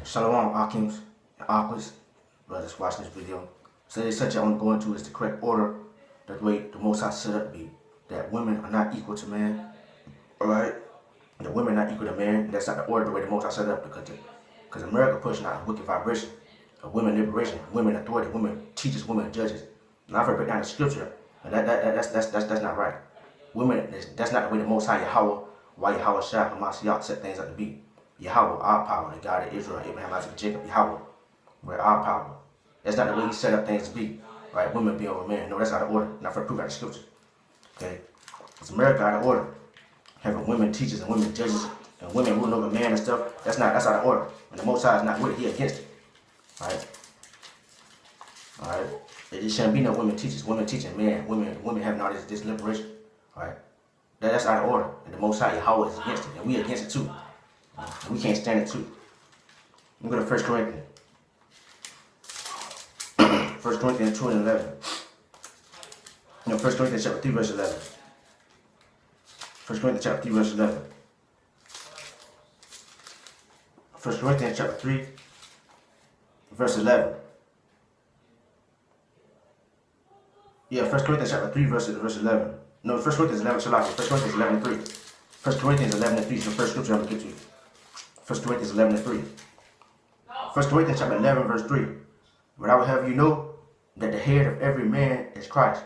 Shalom, Akims and Aquas, brothers watching this video. So the subject I'm going to is the correct order, the way the Most High set up to be. That women are not equal to men, alright? The women are not equal to men. That's not the order the way the Most High set up because America pushing out a wicked vibration of women liberation, women authority, women teachers, women judges. And I've heard break down the scripture, and that's not right. Women, that's not the way the Most High Yahawah, why Yahawah Shah, Hamashiach set things up to be. Yahawah, our power, the God of Israel, Abraham, Isaac, Jacob, Yahawah, we're our power. That's not the way he set up things to be, right? Women be over men. No, that's out of order. Not for proof out of scripture. Okay? It's America out of order. Having women teachers and women judges and women ruling over men and stuff, that's out of order. And the Most High is not with it, he against it. Alright? Alright? There shouldn't be no women teachers, women teaching men, women having all this liberation. Alright? That's out of order. And the Most High Yahawah is against it. And we against it too. And we can't stand it too. I'm going to go to 1 Corinthians. 1 Corinthians 2 and 11. No, 1 Corinthians chapter 3 verse 11. 1 Corinthians chapter 3 verse 11. 1 Corinthians chapter 3 verse 11. Yeah, 1 Corinthians chapter 3 verse 11. No, 1 Corinthians 11, shall I say? 1 Corinthians 11 and 3. 1 Corinthians 11 and 3 is the first scripture I'm going to get to you. 1 Corinthians 11 and 3. 1 Corinthians chapter 11 verse 3. But I will have you know that the head of every man is Christ,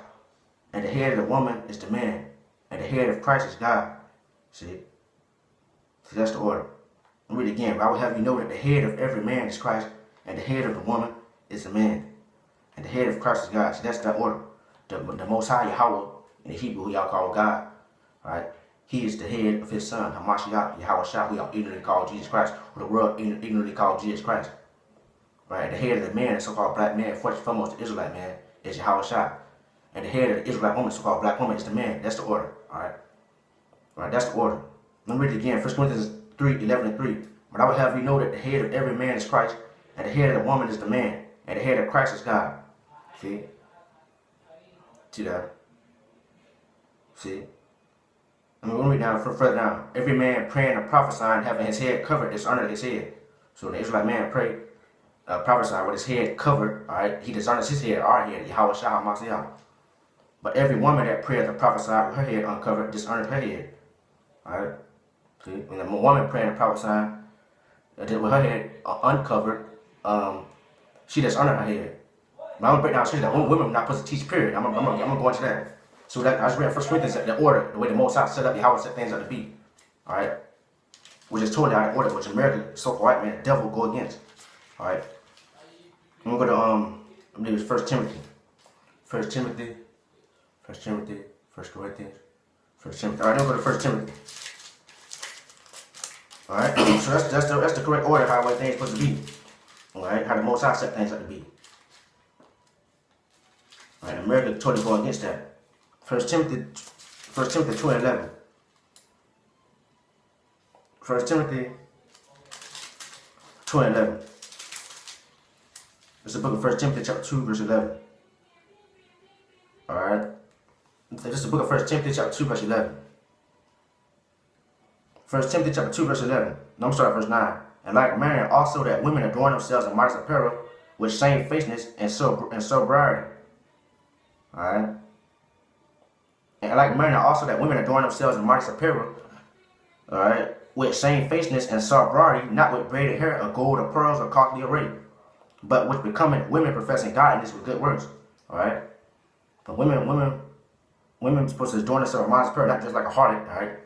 and the head of the woman is the man, and the head of Christ is God. See, that's the order. I'll read it again. But I will have you know that the head of every man is Christ, and the head of the woman is the man, and the head of Christ is God. See, that's the order. The Most High Yahawah, in the Hebrew, who y'all call God, right? He is the head of his son, Hamashiach, Yahawah Shah, who y'all ignorantly call Jesus Christ, or the world ignorantly call Jesus Christ. Right? The head of the man, the so-called black man, first and foremost, the Israelite man, is Yahawah Shah. And the head of the Israelite woman, so-called black woman, is the man. That's the order. Alright? Alright, that's the order. Let me read it again. 1 Corinthians 3, 11 and 3. But I will have you know that the head of every man is Christ, and the head of the woman is the man, and the head of Christ is God. See? See that? See? I'm going to read down further down. Every man praying and prophesying, having his head covered, dishonor his head. So the Israelite man prayed, prophesying with his head covered, alright, he dishonors his head, our head, Yahawah Shah HaMashiach. But every woman that prayeth and prophesied with her head uncovered dishonors her head. Alright? See? When a woman praying and prophesying with her head uncovered, she dishonored her head. But I'm going to break down straight that women are not supposed to teach, period. I'm going to go into that. So that I just read 1 Corinthians, the order, the way the Most High set up, Yahawah set things up to be. Alright? Which is totally out of order, which America, so-called white man, the devil go against. Alright? I'm going to go to, I believe it's 1 Timothy. 1 Timothy, 1 Timothy, 1 Corinthians, 1 Timothy. Alright, I'm going to go to 1 Timothy. Alright? So that's the correct order, how things are supposed to be. Alright? How the Most High set things up to be. Alright, America totally go against that. 1 Timothy 2 and 11. 1 Timothy 2 and 11. It's the book of 1 Timothy chapter 2 verse 11. Alright. This is the book of 1 Timothy chapter 2 verse 11. 1 Timothy chapter 2 verse 11. Now I'm going to start at verse 9. And like manner also that women adorn themselves in modest apparel with shamefacedness and sobriety. Alright. And like manner also that women adorn themselves in modest apparel, alright, with shamefacedness and sobriety, not with braided hair or gold or pearls or costly array, but with becoming women professing godliness with good works. Alright? But women supposed to adorn themselves in modest apparel, not just like a harlot, alright?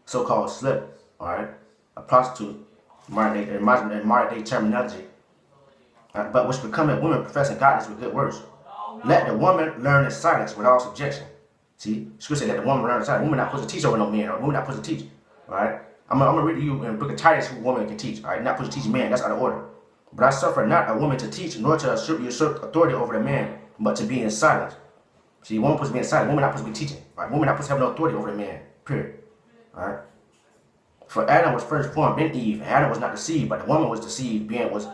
So-called slut, alright? A prostitute, in modern day terminology. But which becoming women professing godliness with good works. Let the woman learn in silence with all subjection. See, Scripture said that the woman learn in silence. Women not supposed to teach over no man, or women not supposed to teach. Alright? I'm gonna read to you in the book of Titus who a woman can teach. Alright, not supposed to teach a man, that's out of order. But I suffer not a woman to teach, nor to usurp authority over the man, but to be in silence. See, woman supposed to be in silence, woman not supposed to be teaching. Right? Woman not supposed to have no authority over the man. Period. Alright? For Adam was first formed in Eve, and Adam was not deceived, but the woman was deceived, was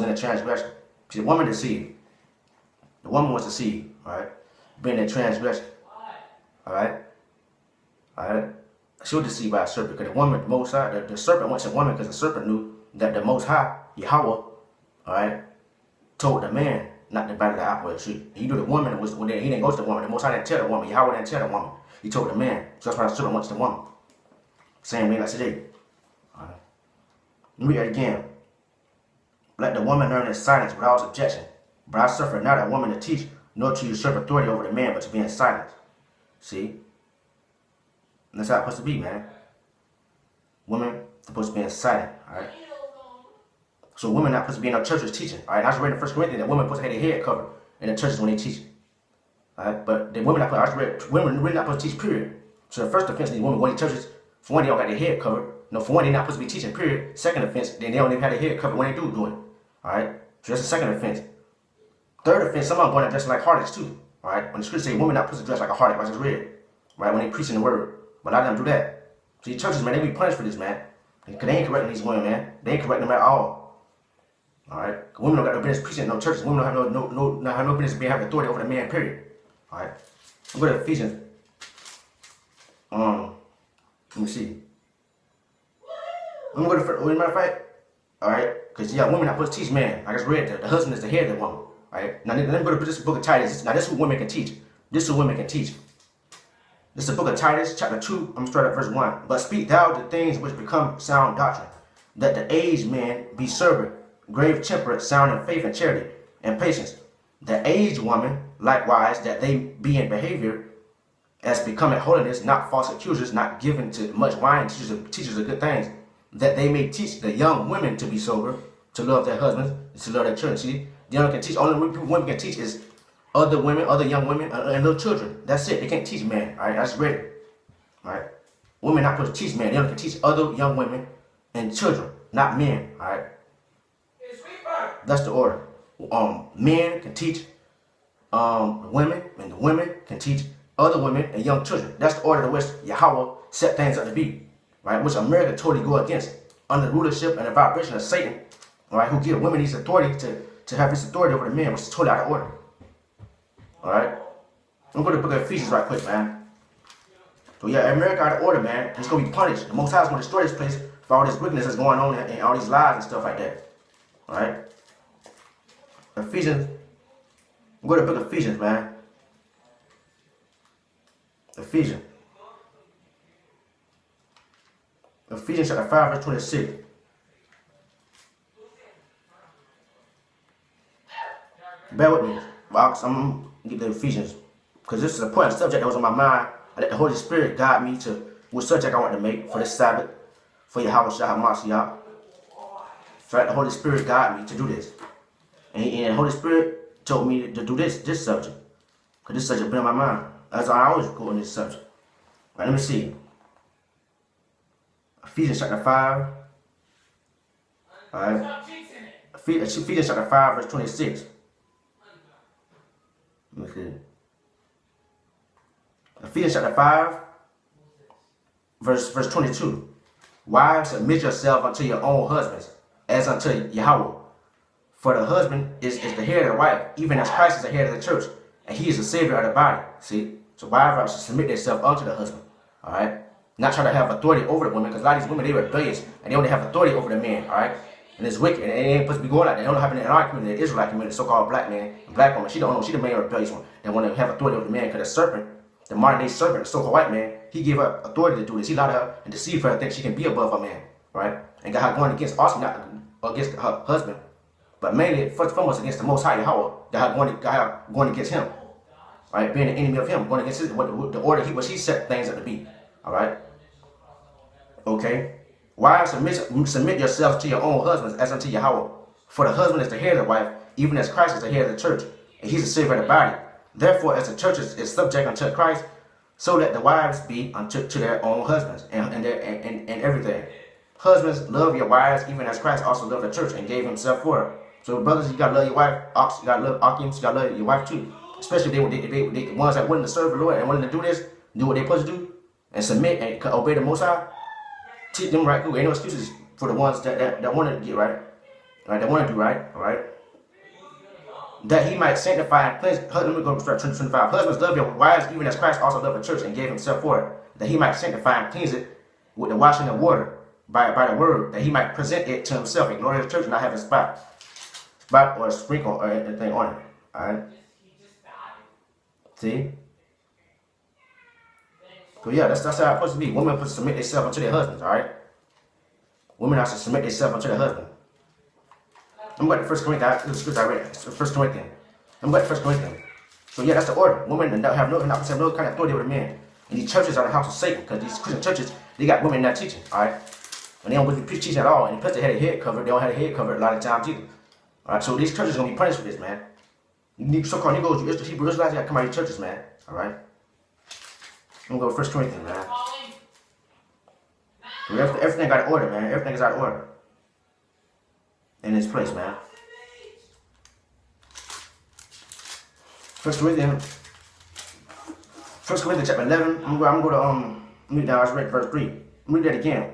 in a transgression. See, the woman deceived. The woman was deceived, alright? Being in transgression. Alright? Alright? She was deceived by a serpent, because the woman, the Most High, the serpent went to the woman because the serpent knew that the Most High, Yahawah, alright, told the man not to bite the apple of the tree. He knew the woman was, he didn't go to the woman. The Most High didn't tell the woman. Yahawah didn't tell the woman. He told the man. So that's why the children went to the woman. Same thing like today. Alright. Let me read it again. Let the woman learn in silence without objection. But I suffer not a woman to teach, nor to usurp authority over the man, but to be in silence. See? And that's how it's supposed to be, man. Women supposed to be in silence, alright? So women not supposed to be in no churches teaching, alright? I just read in 1 Corinthians that women supposed to have their head covered in the churches when they teach. Alright? But the women not supposed, I just read, women really not supposed to teach, period. So the first offense, these women going to churches, for one, they don't got their head covered. No, for one, they're not supposed to be teaching, period. Second offense, then they don't even have their head covered when they do it. Alright? So that's the second offense. Third offense, some of them going to dress like harlots too. Alright? When the scripture say women not supposed to dress like a harlot, I just read it. Right? When they preaching the word. But a lot of them do that. So these churches, man, they be punished for this, man. Because they ain't correcting these women, man. They ain't correcting them at all. Alright? Women don't got no business preaching in no churches. Women don't have no business being having authority over the man, period. Alright? I'm going to Ephesians. Let me see. I'm going to, as a matter of fact, alright? Because, yeah, women not supposed to teach, man. I just read that the husband is the head of the woman. Alright? Now, let me go to this book of Titus. Now, this is what women can teach. This is what women can teach. This is the book of Titus, chapter 2. I'm going to start at verse 1. But speak thou the things which become sound doctrine, that the aged man be sober, grave temperate, sound in faith and charity, and patience. The aged woman, likewise, that they be in behavior, as becoming holiness, not false accusers, not given to much wine, teachers of good things, that they may teach the young women to be sober, to love their husbands, to love their children. See, the only can teach, only people women can teach is other women, other young women, and little children. That's it. They can't teach men. All right, that's ready. All right, women not supposed to teach men. They only can teach other young women and children, not men. All right, that's the order. Men can teach women, and the women can teach other women and young children. That's the order in which Yahawah set things up to be. Right, which America totally go against under the rulership and the vibration of Satan. All right, who give women this authority to have this authority over the men, which is totally out of order. Alright? I'm going to book of Ephesians right quick, man. So yeah, America out of order, man. It's going to be punished. The Most High is going to destroy this place for all this wickedness that's going on and all these lies and stuff like that. Alright? Ephesians. I'm going to book of Ephesians, man. Ephesians chapter 5, verse 26. Bear with me. I'm get the Ephesians, because this is an important subject that was on my mind. I let the Holy Spirit guide me to what subject I want to make for this Sabbath, for yahawah Shah Mashiach. So I let the Holy Spirit guide me to do this. And the Holy Spirit told me to do this subject, because this subject been on my mind. As I always go on this subject. Right, let me see. Ephesians chapter 5. Alright. Ephesians chapter 5, verse 26. Let me see. Ephesians chapter 5, verse 22. Wives, submit yourself unto your own husbands, as unto Yahawah. For the husband is the head of the wife, even as Christ is the head of the church, and he is the savior of the body. See? So wives should submit themselves unto the husband. Alright? Not try to have authority over the women, because a lot of these women, they rebellious, and they only have authority over the men. Alright? And it's wicked, and it ain't supposed to be going like that. It don't happen in our community, the Israelite community, the so-called black man, black woman. She don't know. She the main rebellious one that want to have authority over the man, because the serpent, the modern day serpent, the so-called white man, he gave her authority to do this. He allowed her and deceived her to think she can be above a man, right? And got her going against, also not against her husband, but mainly, first and foremost, against the Most High Yahawah, that got her going against him, right? Being an enemy of him, going against his, the order he set things up to be, all right? Okay? Wives, submit yourselves to your own husbands as unto Yahawah. For the husband is the head of the wife, even as Christ is the head of the church, and he's the savior of the body. Therefore, as the church is subject unto Christ, so let the wives be unto their own husbands and everything. Husbands, love your wives, even as Christ also loved the church and gave himself for her. So brothers, you gotta love your wife. You gotta love Akims, you gotta love your wife too. Especially if they the ones that willing to serve the Lord and willing to do this, do what they're supposed to do, and submit and obey the Most High. Teach them right. Cool. Ain't no excuses for the ones that want to get right. Right, that want to do right. All right. That he might sanctify and cleanse. Let me go to 25. Husbands, love your wives, even as Christ also loved the church and gave himself for it. That he might sanctify and cleanse it with the washing of water by the word, that he might present it to himself, a glorious church, not having spot or a sprinkle or anything on it. Alright? See? So yeah, that's how it's supposed to be. Women are supposed to submit themselves unto their husbands, alright? Women are supposed to submit themselves unto their husband. I'm going to 1 Corinthians, this is the scripture I read, 1 Corinthians. I'm going to 1 Corinthians. So yeah, that's the order. Women not have no kind of authority over men. And these churches are the house of Satan, because these Christian churches, they got women not teaching, alright? And they don't really preach teaching at all. And plus they had a head covered, they don't have a head covered a lot of times either. Alright, so these churches are going to be punished for this, man. You so-called Negroes, you Hebrew Israelites, you got to come out of these churches, man. Alright? I'm going to go to 1 Corinthians, man. So everything got an order, man. Everything is out of order. In its place, man. 1 Corinthians chapter 11. I'm going to read down. I read verse 3. Read that again.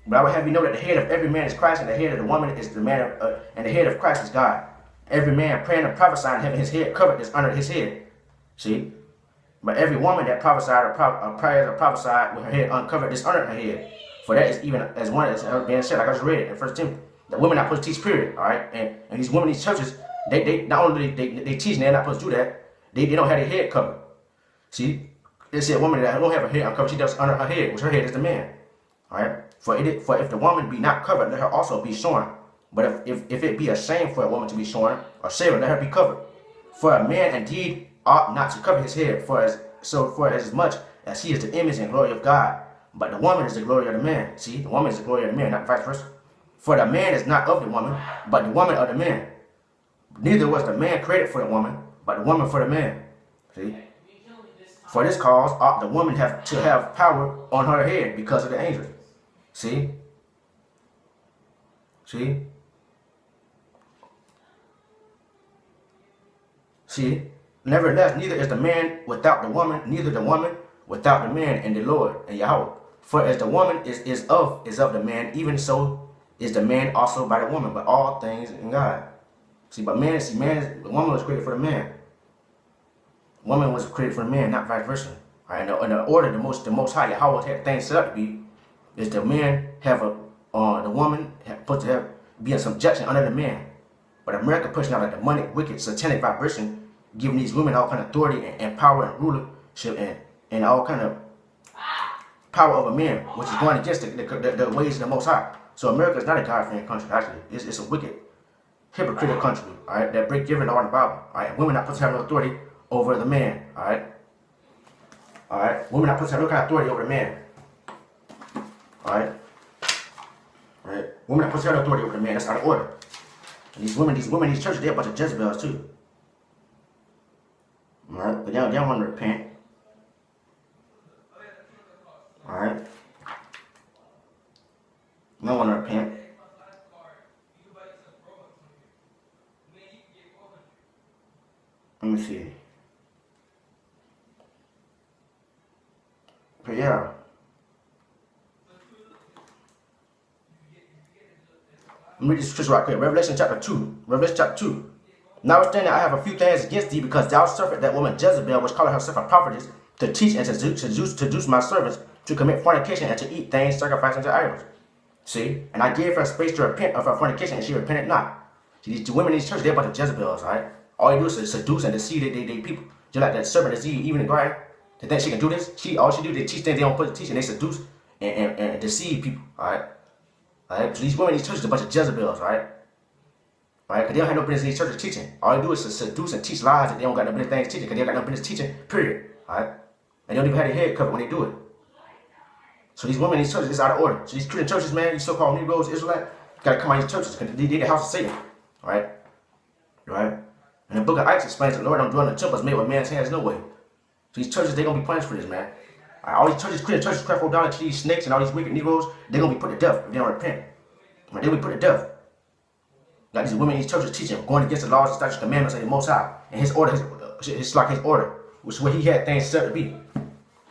But I would have you know that the head of every man is Christ, and the head of the woman is the man, and the head of Christ is God. Every man praying and prophesying, having his head covered, is under his head. See? But every woman that prophesied or prayers or prophesied with her head uncovered is under her head. For that is even as one as being said, like I just read in 1 Timothy. The women are not supposed to teach, period. Alright? And these women, these churches, they not only they teach, they're not supposed to do that. They don't have their head covered. See? They said a woman that don't have her head uncovered, she does under her head, which her head is the man. Alright? For if the woman be not covered, let her also be shorn. But if it be a shame for a woman to be shorn or shaven, let her be covered. For a man indeed ought not to cover his head, for as much as he is the image and glory of God. But the woman is the glory of the man. See, the woman is the glory of the man, not vice versa. For the man is not of the woman, but the woman of the man. Neither was the man created for the woman, but the woman for the man. See? For this cause ought the woman to have power on her head because of the angels. See? See? See? Nevertheless, neither is the man without the woman, neither the woman without the man in the Lord and Yahawah. For as the woman is of the man, even so is the man also by the woman, but all things in God. See, but the woman was created for the man. Woman was created for the man, not vice versa. All right, and the order, the most high Yahawah had things set up to be, is the man the woman supposed to be in subjection under the man. But America pushing out a demonic, wicked, satanic vibration, giving these women all kind of authority and power and rulership and all kind of power over men, which is going against the ways of the Most High. So America is not a God-fearing country, actually. It's a wicked, hypocritical country, all right, that break every law in the Bible. All right, women not supposed to have no authority over the man, all right? All right, women not supposed to have no kind of authority over the man. All right? All right? Women not supposed to have no authority over the man. That's out of order. And these women, these churches, they're a bunch of Jezebels too. All right? But they don't want to repent. All right? They don't want to repent. Let me see. But yeah. Let me read this scripture right quick. Revelation chapter 2. Revelation chapter 2. Notwithstanding, I have a few things against thee, because thou suffered that woman Jezebel, which calleth herself a prophetess, to teach and to seduce my servants to commit fornication and to eat things sacrificed unto idols. See? And I gave her space to repent of her fornication, and she repented not. See, these women in these churches, they're a bunch of Jezebels, alright? All they do is seduce and deceive they people. Just like that serpent deceived even in the garden. They think she can do this. All she do, they teach things they don't put to teach, and they seduce and deceive people, alright? Alright? So these women in these churches are a bunch of Jezebels, alright? Right? Because they don't have no business in these churches teaching. All they do is to seduce and teach lies that they don't got no business things teaching, because they don't got no business teaching, period. Alright? And they don't even have their head covered when they do it. So these women in these churches, it's out of order. So these Christian churches, man, these so-called Negroes, Israelites, gotta come out of these churches, because they're the house of Satan. Alright? Right? And the book of Acts explains the Lord don't dwell in the temples made with man's hands, no way. So these churches, they're gonna be punished for this, man. Right? All these churches, Christian churches, crap down to these snakes and all these wicked Negroes, they're gonna be put to death if they don't repent. Right? They'll be put to death. Like these women in these churches teaching, going against the laws and statutes, commandments of the Most High, and His order, it's like His order, which is where He had things set to be.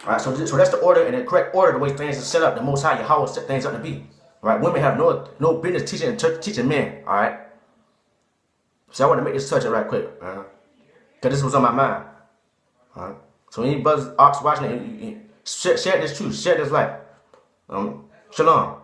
All right, so that's the order and the correct order, the way things are set up. The Most High Yahawah set things up to be. All right, women have no business teaching men. All right, so I want to make this subject right quick, because this was on my mind. All right, so any brothers, ox watching it, share this truth, share this light. Shalom.